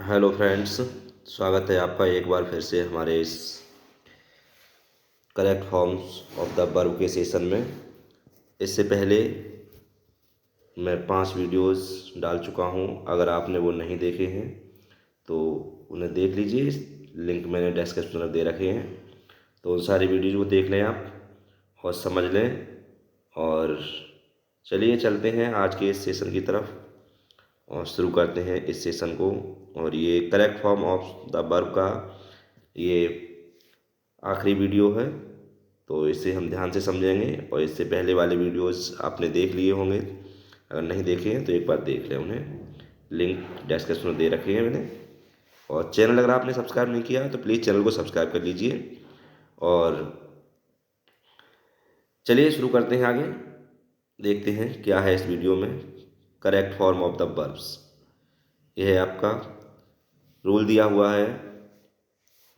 Hello friends, स्वागत है आपका एक बार फिर से हमारे इस correct forms of the verb के सेशन में। इससे पहले मैं 5 वीडियोस डाल चुका हूं। अगर आपने वो नहीं देखे हैं तो उन्हें देख लीजिए। लिंक मैंने डिस्क्रिप्शन में दे रखे हैं, तो उन सारी वीडियोज़ को देख लें आप और समझ लें। और चलिए चलते हैं आज के इस सेशन की तरफ और शुरू करते हैं इस सेशन को। और ये correct form of the verb का ये आखिरी वीडियो है, तो इसे हम ध्यान से समझेंगे। और इससे पहले वाले वीडियोस आपने देख लिए होंगे, अगर नहीं देखे हैं तो एक बार देख लें उन्हें। लिंक डिस्क्रिप्शन में दे रखे हैं मैंने। और चैनल अगर आपने सब्सक्राइब नहीं किया तो प्लीज़ चैनल को सब्सक्राइब कर लीजिए। और चलिए शुरू करते हैं, आगे देखते हैं क्या है इस वीडियो में। Correct form of the verbs, यह है आपका रूल दिया हुआ है।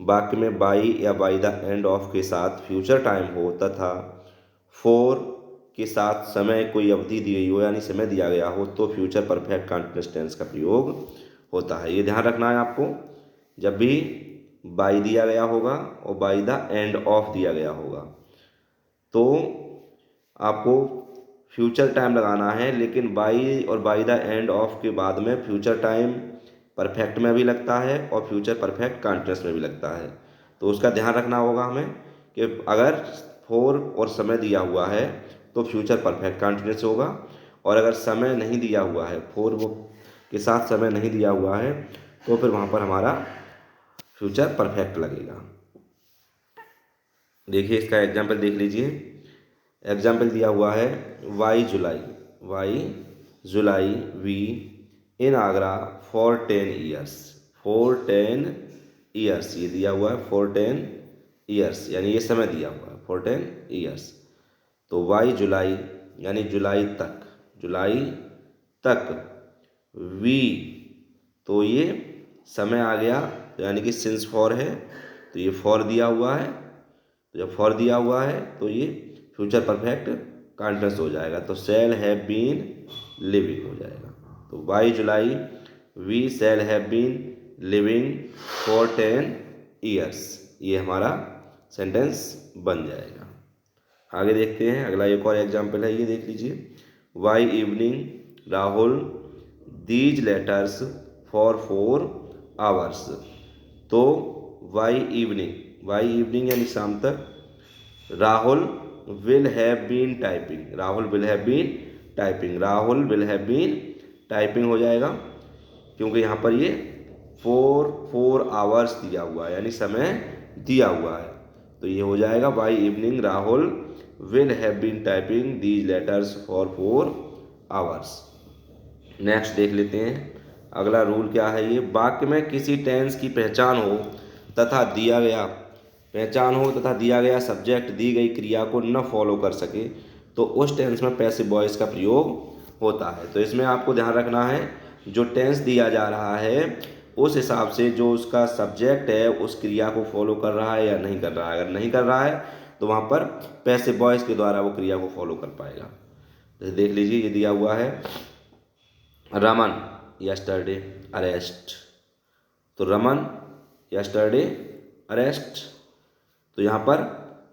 वाक्य में बाई या बाई द एंड ऑफ के साथ फ्यूचर टाइम हो तथा फोर के साथ समय कोई अवधि दी गई हो यानी समय दिया गया हो तो फ्यूचर परफेक्ट कंटिन्यूअस टेंस का प्रयोग होता है। ये ध्यान रखना है आपको। जब भी बाई दिया गया होगा और बाई द एंड ऑफ दिया गया होगा तो आपको फ्यूचर टाइम लगाना है, लेकिन बाई और बाई द एंड ऑफ के बाद में फ्यूचर टाइम परफेक्ट में भी लगता है और फ्यूचर परफेक्ट कंटिन्यूअस में भी लगता है। तो उसका ध्यान रखना होगा हमें कि अगर फोर और समय दिया हुआ है तो फ्यूचर परफेक्ट कंटिन्यूअस होगा, और अगर समय नहीं दिया हुआ है, फोर वो के साथ समय नहीं दिया हुआ है, तो फिर वहाँ पर हमारा फ्यूचर परफेक्ट लगेगा। देखिए इसका एग्जाम्पल देख लीजिए। एग्जाम्पल दिया हुआ है by July we in Agra for 10 years. ये दिया हुआ है फॉर 10 ईयर्स, यानी ये समय दिया हुआ है फॉर 10 ईयर्स। तो वाई जुलाई यानी जुलाई तक वी, तो ये समय आ गया, तो यानी कि सिंस फॉर है तो ये फॉर दिया हुआ है। तो जब फॉर दिया हुआ है तो ये फ्यूचर परफेक्ट कंटिन्यूअस हो जाएगा, तो शैल हैव बीन लिविंग हो जाएगा। तो by July we shall have been living for 10 years, ये हमारा सेंटेंस बन जाएगा। आगे देखते हैं, अगला एक और एग्जाम्पल है, ये देख लीजिए। By evening Rahul these letters for 4 hours. तो वाई इवनिंग यानी शाम तक, Rahul will have been typing हो जाएगा, क्योंकि यहाँ पर ये 4 आवर्स दिया हुआ है यानी समय दिया हुआ है। तो ये हो जाएगा by evening Rahul will have been typing these letters for 4 hours. Next देख लेते हैं, अगला रूल क्या है। ये वाक्य में किसी टेंस की पहचान हो तथा दिया गया सब्जेक्ट दी गई क्रिया को न फॉलो कर सके तो उस टेंस में पैसिव वॉइस का प्रयोग होता है। तो इसमें आपको ध्यान रखना है, जो टेंस दिया जा रहा है उस हिसाब से जो उसका सब्जेक्ट है उस क्रिया को फॉलो कर रहा है या नहीं कर रहा है। अगर नहीं कर रहा है तो वहाँ पर पैसिव वॉइस के द्वारा वो क्रिया को फॉलो कर पाएगा। जैसे देख लीजिए, ये दिया हुआ है रमन यस्टरडे अरेस्ट। तो रमन यस्टरडे अरेस्ट, तो यहाँ पर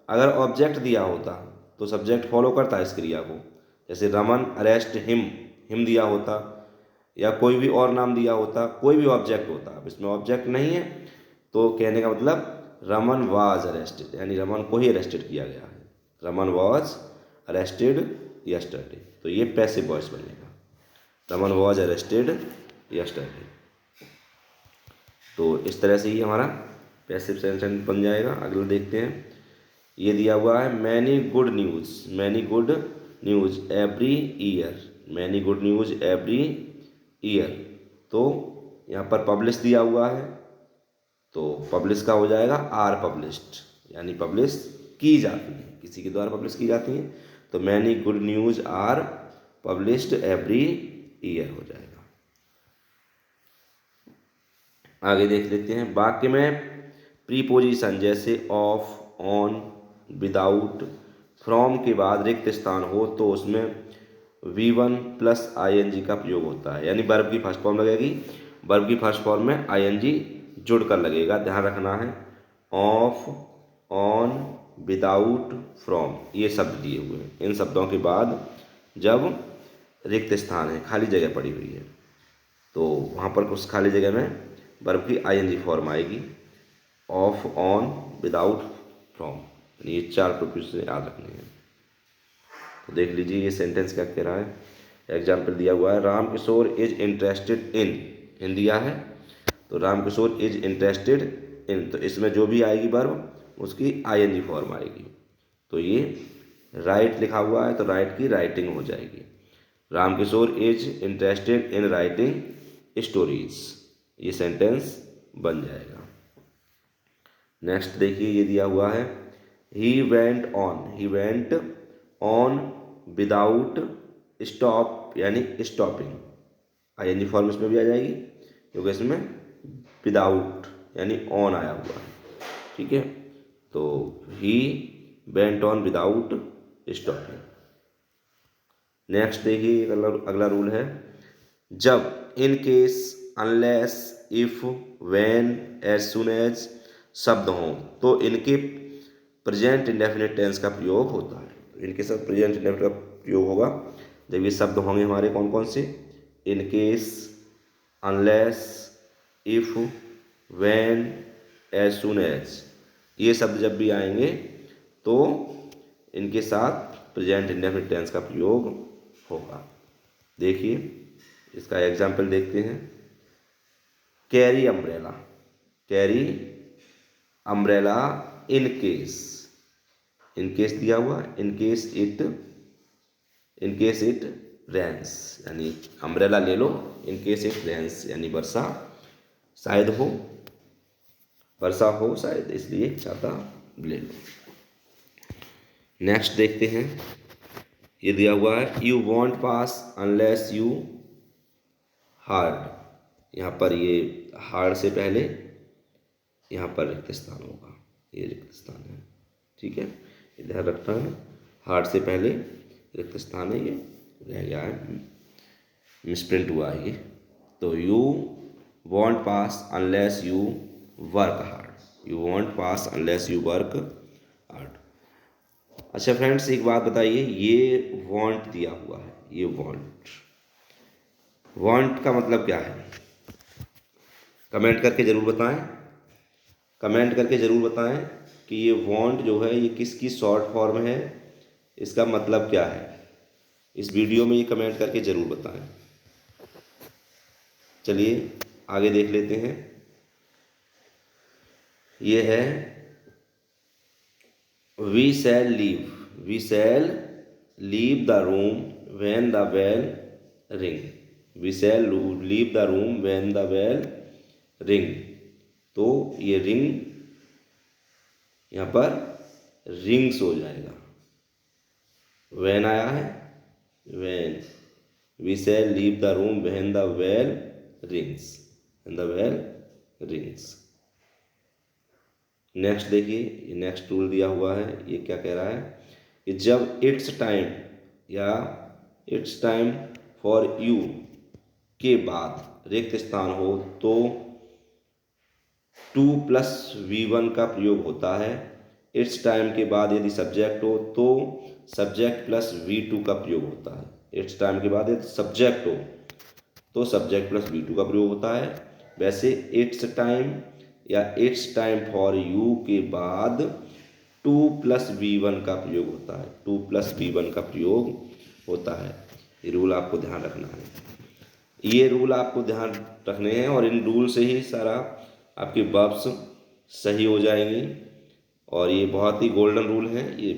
अगर ऑब्जेक्ट दिया होता तो सब्जेक्ट फॉलो करता है इस क्रिया को। जैसे रमन अरेस्ट हिम दिया होता, या कोई भी और नाम दिया होता, कोई भी ऑब्जेक्ट होता। अब इसमें ऑब्जेक्ट नहीं है तो कहने का मतलब रमन वाज अरेस्टेड, यानी रमन को ही अरेस्टेड किया गया है। रमन वाज अरेस्टेड यस्टरडे, तो ये पैसिव वॉइस बनेगा, रमन वाज अरेस्टेड यस्टरडे। तो इस तरह से ही हमारा पैसिव सेंटेंस बन जाएगा। अगला देखते हैं, ये दिया हुआ है many good news every year. तो यहाँ पर पब्लिश दिया हुआ है, तो पब्लिश का हो जाएगा आर पब्लिश्ड, यानी पब्लिश की जाती है, किसी के द्वारा पब्लिश की जाती है। तो many good news are published every year हो जाएगा। आगे देख लेते हैं, वाक्य में प्रीपोजिशन जैसे ऑफ, ऑन, विदाउट, फ्रॉम के बाद रिक्त स्थान हो तो उसमें V1 + ing का प्रयोग होता है, यानी वर्ब की फर्स्ट फॉर्म लगेगी वर्ब की फर्स्ट फॉर्म में आईएनजी जुड़ कर लगेगा, ध्यान रखना है। ऑफ, ऑन, विदाउट, फ्रॉम, ये शब्द दिए हुए हैं। इन शब्दों के बाद जब रिक्त स्थान है, खाली जगह पड़ी हुई है, तो वहाँ पर उस खाली जगह में वर्ब की आईएनजी फॉर्म आएगी। ऑफ, ऑन, विदाउट, फ्रॉम, ये 4 प्रीपोजिशन याद रखने हैं। तो देख लीजिए ये सेंटेंस क्या कह रहा है। एग्जाम्पल दिया हुआ है, राम किशोर इज इंटरेस्टेड इन दिया है, तो राम किशोर इज इंटरेस्टेड इन, तो इसमें जो भी आएगी वर्ब उसकी आईएनजी फॉर्म आएगी। तो ये राइट लिखा हुआ है, तो राइट की राइटिंग हो जाएगी। Ram Kishore is interested in writing stories, ये सेंटेंस बन जाएगा। नेक्स्ट देखिए ये दिया हुआ है, he went on without stop, यानी स्टॉपिंग, आईएनजी फॉर्म इसमें भी आ जाएगी क्योंकि इसमें विदाउट यानी ऑन आया हुआ है, ठीक है। तो he went on without stopping. Next देखिए अगला रूल है, जब, in case, unless, if, when, as soon as शब्द हों तो इनके प्रेजेंट इंडेफिनिट टेंस का प्रयोग होता है। इनके साथ प्रेजेंट इंडेफिनिट का प्रयोग होगा जब ये शब्द होंगे हमारे कौन कौन से, in case, unless, if, when, as soon as, ये शब्द जब भी आएंगे तो इनके साथ प्रेजेंट इंडेफिनिट टेंस का प्रयोग होगा। देखिए इसका एग्जाम्पल देखते हैं, carry umbrella, carry umbrella in case दिया हुआ, इन केस इट रेंस, यानी अम्ब्रेला ले लो, इन केस इट रेंस यानी वर्षा शायद हो, वर्षा हो शायद, इसलिए छाता ले लो। नेक्स्ट देखते हैं, ये दिया हुआ है, you want pass unless you hard, यहाँ पर ये हार्ड से पहले यहाँ पर रिक्त स्थान होगा, ये रिक्त स्थान है, ठीक है, ध्यान रखना है। हार्ड से पहले रिक्त स्थान है, ये रह गया है, मिसप्रिंट हुआ है ये। तो you want pass unless you work hard, you want pass unless you work hard. अच्छा फ्रेंड्स एक बात बताइए, ये वॉन्ट दिया हुआ है, ये वॉन्ट का मतलब क्या है, कमेंट करके ज़रूर बताएं, कमेंट करके ज़रूर बताएं कि ये वॉन्ट जो है ये किसकी शॉर्ट फॉर्म है, इसका मतलब क्या है, इस वीडियो में ये कमेंट करके ज़रूर बताएं। चलिए आगे देख लेते हैं, ये है we shall leave the room when the bell ring, we shall leave the room when the bell ring, तो ये रिंग यहाँ पर रिंग्स हो जाएगा, व्हेन आया है, when, we shall leave the room when the bell rings, when the bell rings. Next देखिए, ये नेक्स्ट रूल दिया हुआ है, ये क्या कह रहा है कि जब इट्स टाइम या इट्स टाइम फॉर यू के बाद रिक्त स्थान हो तो 2+V1 का प्रयोग होता है। इट्स टाइम के बाद यदि सब्जेक्ट हो तो सब्जेक्ट प्लस V2 का प्रयोग होता है। इट्स टाइम के बाद यदि सब्जेक्ट हो तो सब्जेक्ट प्लस V2 का प्रयोग होता है। वैसे इट्स टाइम या इट्स टाइम फॉर यू के बाद 2+V1 का प्रयोग होता है, 2+V1 का प्रयोग होता है। ये रूल आपको ध्यान रखना है, ये रूल आपको ध्यान रखने हैं और इन रूल से ही सारा आपके वर्ब्स सही हो जाएंगे। और ये बहुत ही गोल्डन रूल है, ये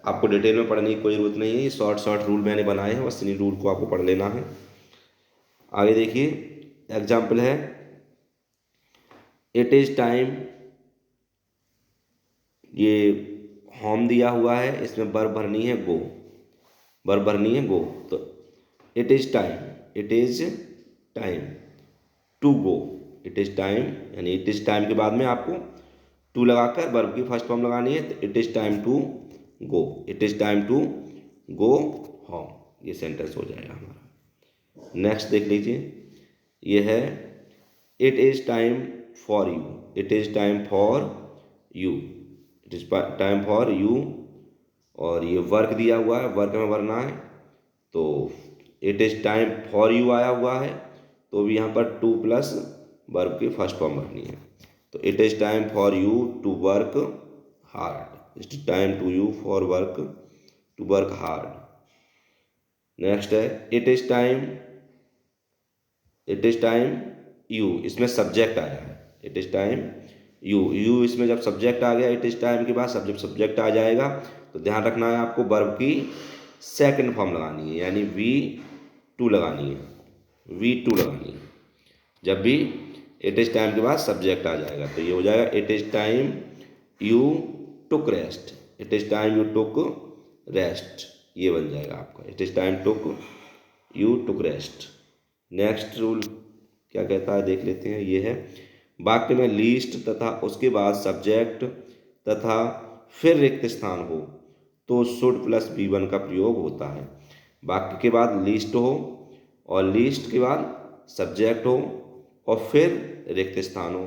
आपको डिटेल में पढ़ने की कोई ज़रूरत नहीं है, ये शॉर्ट रूल मैंने बनाए हैं, बस इन्हीं रूल को आपको पढ़ लेना है। आगे देखिए एग्जाम्पल है, इट इज़ टाइम, ये होम दिया हुआ है, इसमें वर्ब भरनी है गो, वर्ब भरनी है गो, तो it is time to go, it is time यानी इट इज़ टाइम के बाद में आपको टू लगाकर वर्ब की फर्स्ट फॉर्म लगानी है, तो it is time to go, it is time to go home, ये सेंटेंस हो जाएगा हमारा। नेक्स्ट देख लीजिए, ये है it is time for you, it is time for you, it is time for you. और ये वर्क दिया हुआ है, वर्क में भरना है, तो it is time for you आया हुआ है, तो भी यहाँ पर टू प्लस वर्ब की फर्स्ट फॉर्म भरनी है। तो it is time for you to work hard, it is time to you for work to work hard. Next है इट इज़ टाइम यू, इसमें सब्जेक्ट आया है, इट इज़ टाइम यू इसमें जब सब्जेक्ट आ गया इट इज़ टाइम के बाद subject आ जाएगा, तो ध्यान रखना है आपको वर्ब की सेकंड फॉर्म लगानी है, यानी V2 लगानी है, V2 लगानी है। जब भी इट इज़ टाइम के बाद सब्जेक्ट आ जाएगा तो ये हो जाएगा it is time you took rest, it is time you took rest, ये बन जाएगा आपका it is time you took rest. Next rule क्या कहता है देख लेते हैं। ये है वाक्य में लीस्ट तथा उसके बाद सब्जेक्ट तथा फिर रिक्त स्थान हो तो शुड प्लस V1 का प्रयोग होता है। वाक्य के बाद लीस्ट हो और लीस्ट के बाद सब्जेक्ट हो और फिर रिक्त स्थान हो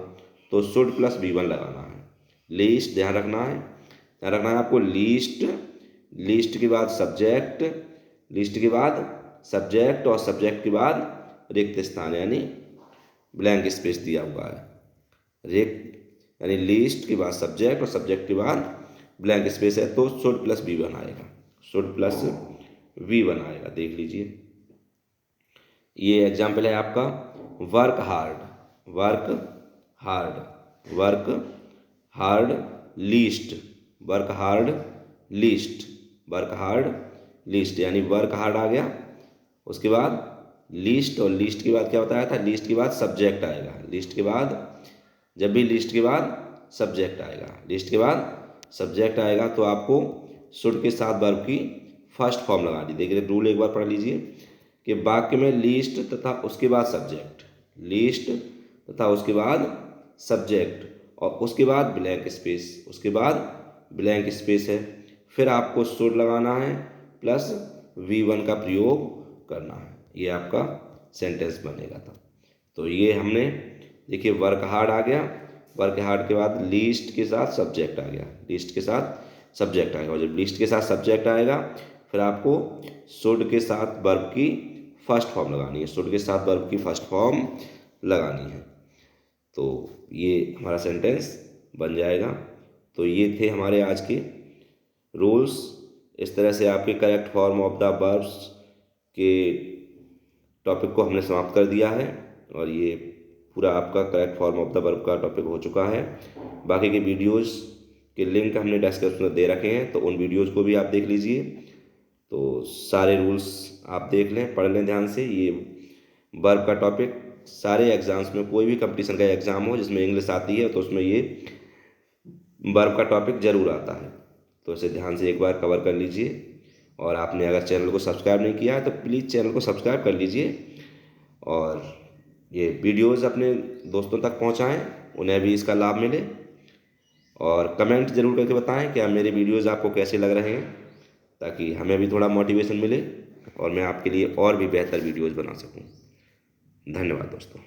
तो शुड प्लस V1 लगाना है। लीस्ट ध्यान रखना है आपको, लीस्ट के बाद सब्जेक्ट, लिस्ट के बाद सब्जेक्ट और सब्जेक्ट के बाद रिक्त स्थान यानी ब्लैंक स्पेस दिया हुआ है। रिक्त यानी लिस्ट के बाद सब्जेक्ट और सब्जेक्ट के बाद ब्लैंक स्पेस है तो शुड प्लस V1 आएगा, शुड प्लस V1 आएगा। देख लीजिए ये एग्जाम्पल है आपका work hard, work hard, work hard least, work hard least, work hard least, यानी वर्क हार्ड आ गया, उसके बाद लिस्ट, और लिस्ट के बाद क्या बताया था, लिस्ट के बाद सब्जेक्ट आएगा, लिस्ट के बाद जब भी लिस्ट के बाद सब्जेक्ट आएगा, लिस्ट के बाद सब्जेक्ट आएगा तो आपको शुड के साथ वर्ब की फर्स्ट फॉर्म लगा दी। देखिए रूल एक बार पढ़ लीजिए कि वाक्य में लिस्ट तथा उसके बाद सब्जेक्ट, लिस्ट तथा उसके बाद सब्जेक्ट और उसके बाद ब्लैंक स्पेस, उसके बाद ब्लैंक स्पेस है, फिर आपको शुड लगाना है प्लस V1 का प्रयोग करना है, ये आपका सेंटेंस बनेगा था। तो ये हमने देखिए वर्क हार्ड आ गया, वर्क हार्ड के बाद लिस्ट के साथ सब्जेक्ट आ गया, लिस्ट के साथ सब्जेक्ट आएगा, और जब लिस्ट के साथ सब्जेक्ट आएगा फिर आपको शुड के साथ वर्ब की फर्स्ट फॉर्म लगानी है, शुड के साथ वर्ब की फर्स्ट फॉर्म लगानी है, तो ये हमारा सेंटेंस बन जाएगा। तो ये थे हमारे आज के रूल्स। इस तरह से आपके correct form of the verbs के टॉपिक को हमने समाप्त कर दिया है, और ये पूरा आपका correct form of the verb का टॉपिक हो चुका है। बाकी के वीडियोस के लिंक हमने डिस्क्रिप्शन में दे रखे हैं, तो उन वीडियोस को भी आप देख लीजिए, तो सारे रूल्स आप देख लें, पढ़ लें ध्यान से। ये वर्ब का टॉपिक सारे एग्ज़ाम्स में, कोई भी कंपटीशन का एग्ज़ाम हो जिसमें इंग्लिश आती है तो उसमें ये वर्ब का टॉपिक ज़रूर आता है, तो इसे ध्यान से एक बार कवर कर लीजिए। और आपने अगर चैनल को सब्सक्राइब नहीं किया है तो प्लीज़ चैनल को सब्सक्राइब कर लीजिए, और ये वीडियोस अपने दोस्तों तक पहुंचाएं, उन्हें भी इसका लाभ मिले। और कमेंट ज़रूर करके बताएं कि मेरे वीडियोस आपको कैसे लग रहे हैं, ताकि हमें भी थोड़ा मोटिवेशन मिले और मैं आपके लिए और भी बेहतर वीडियोस बना सकूं। धन्यवाद दोस्तों।